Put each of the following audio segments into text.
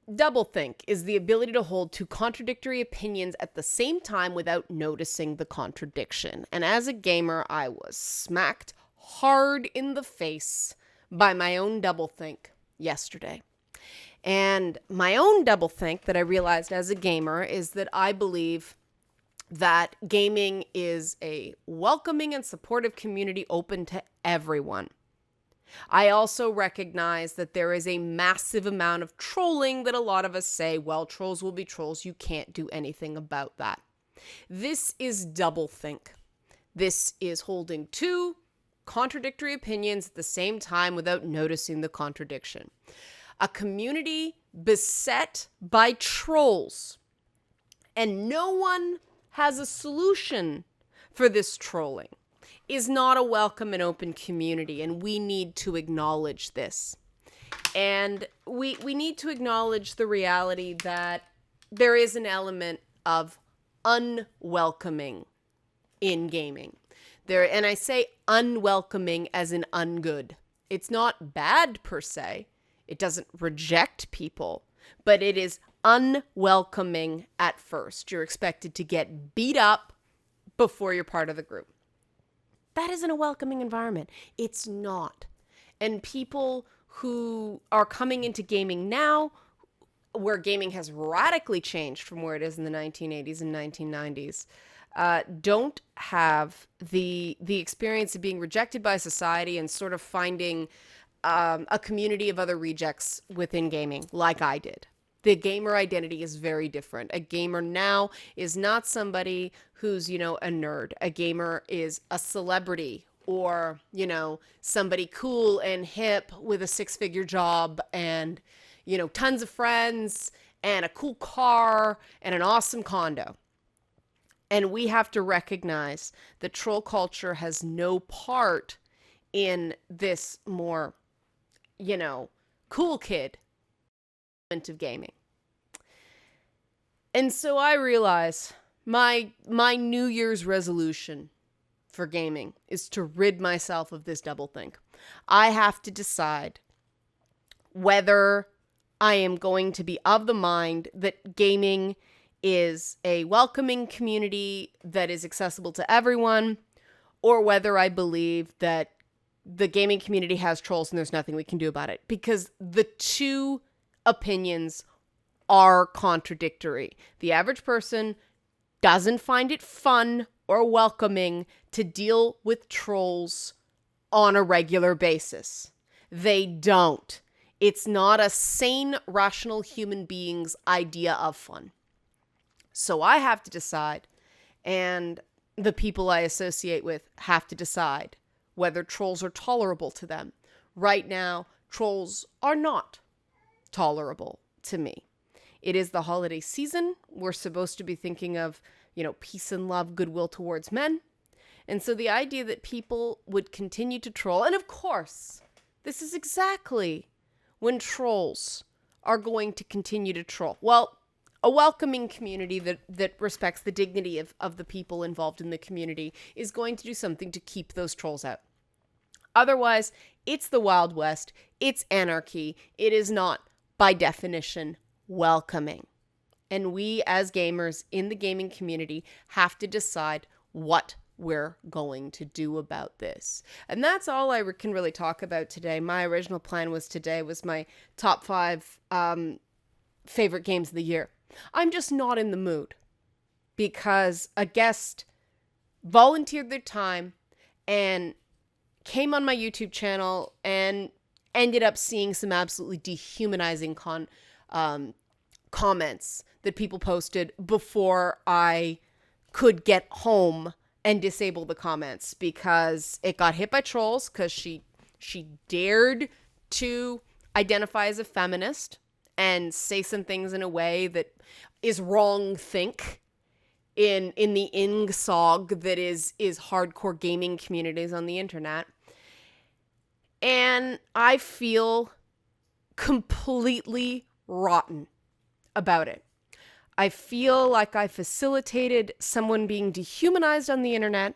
doublethink is the ability to hold two contradictory opinions at the same time without noticing the contradiction. And as a gamer, I was smacked hard in the face by my own doublethink yesterday. And my own doublethink that I realized as a gamer is that I believe that gaming is a welcoming and supportive community open to everyone. I also recognize that there is a massive amount of trolling that a lot of us say, well, trolls will be trolls. You can't do anything about that. This is doublethink. This is holding two contradictory opinions at the same time without noticing the contradiction. A community beset by trolls, and no one has a solution for this trolling, is not a welcome and open community, and we need to acknowledge this. And we need to acknowledge the reality that there is an element of unwelcoming in gaming. And I say unwelcoming as in ungood. It's not bad per se. It doesn't reject people, but it is unwelcoming at first. You're expected to get beat up before you're part of the group. That isn't a welcoming environment. It's not. And people who are coming into gaming now, where gaming has radically changed from where it is in the 1980s and 1990s, don't have the experience of being rejected by society and sort of finding a community of other rejects within gaming, like I did. The gamer identity is very different. A gamer now is not somebody who's, a nerd. A gamer is a celebrity or, somebody cool and hip with a 6-figure job and, tons of friends and a cool car and an awesome condo. And we have to recognize that troll culture has no part in this more, cool kid element of gaming. And so I realize my New Year's resolution for gaming is to rid myself of this doublethink. I have to decide whether I am going to be of the mind that gaming is a welcoming community that is accessible to everyone, or whether I believe that the gaming community has trolls and there's nothing we can do about it. Because the two opinions are contradictory. The average person doesn't find it fun or welcoming to deal with trolls on a regular basis. They don't. It's not a sane, rational human being's idea of fun. So I have to decide, and the people I associate with have to decide whether trolls are tolerable to them. Right now, trolls are not tolerable to me. It is the holiday season. We're supposed to be thinking of, peace and love, goodwill towards men. And so the idea that people would continue to troll, and of course, this is exactly when trolls are going to continue to troll. Well, a welcoming community that respects the dignity of the people involved in the community is going to do something to keep those trolls out. Otherwise, it's the Wild West. It's anarchy. It is not, by definition, welcoming. And we as gamers in the gaming community have to decide what we're going to do about this. And that's all I can really talk about today. My original plan was my top 5 favorite games of the year. I'm just not in the mood because a guest volunteered their time and came on my YouTube channel and ended up seeing some absolutely dehumanizing comments that people posted before I could get home and disable the comments, because it got hit by trolls because she dared to identify as a feminist and say some things in a way that is wrong think in the IngSog that is hardcore gaming communities on the internet. And I feel completely rotten about it. I feel like I facilitated someone being dehumanized on the internet,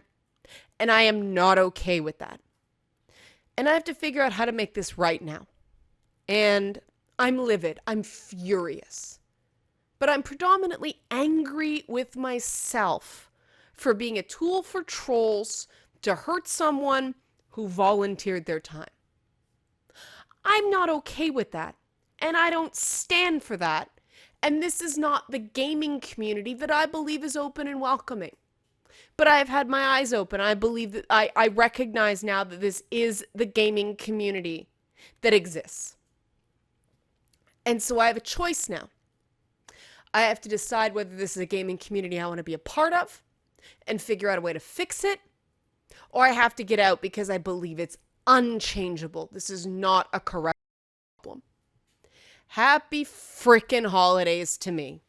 and I am not okay with that. And I have to figure out how to make this right now. And I'm livid. I'm furious. But I'm predominantly angry with myself for being a tool for trolls to hurt someone who volunteered their time. I'm not okay with that, and I don't stand for that. And this is not the gaming community that I believe is open and welcoming. But I've had my eyes open. I believe that I recognize now that this is the gaming community that exists. And so I have a choice now. I have to decide whether this is a gaming community I want to be a part of and figure out a way to fix it, or I have to get out because I believe it's unchangeable. This is not a correct problem. Happy frickin' holidays to me.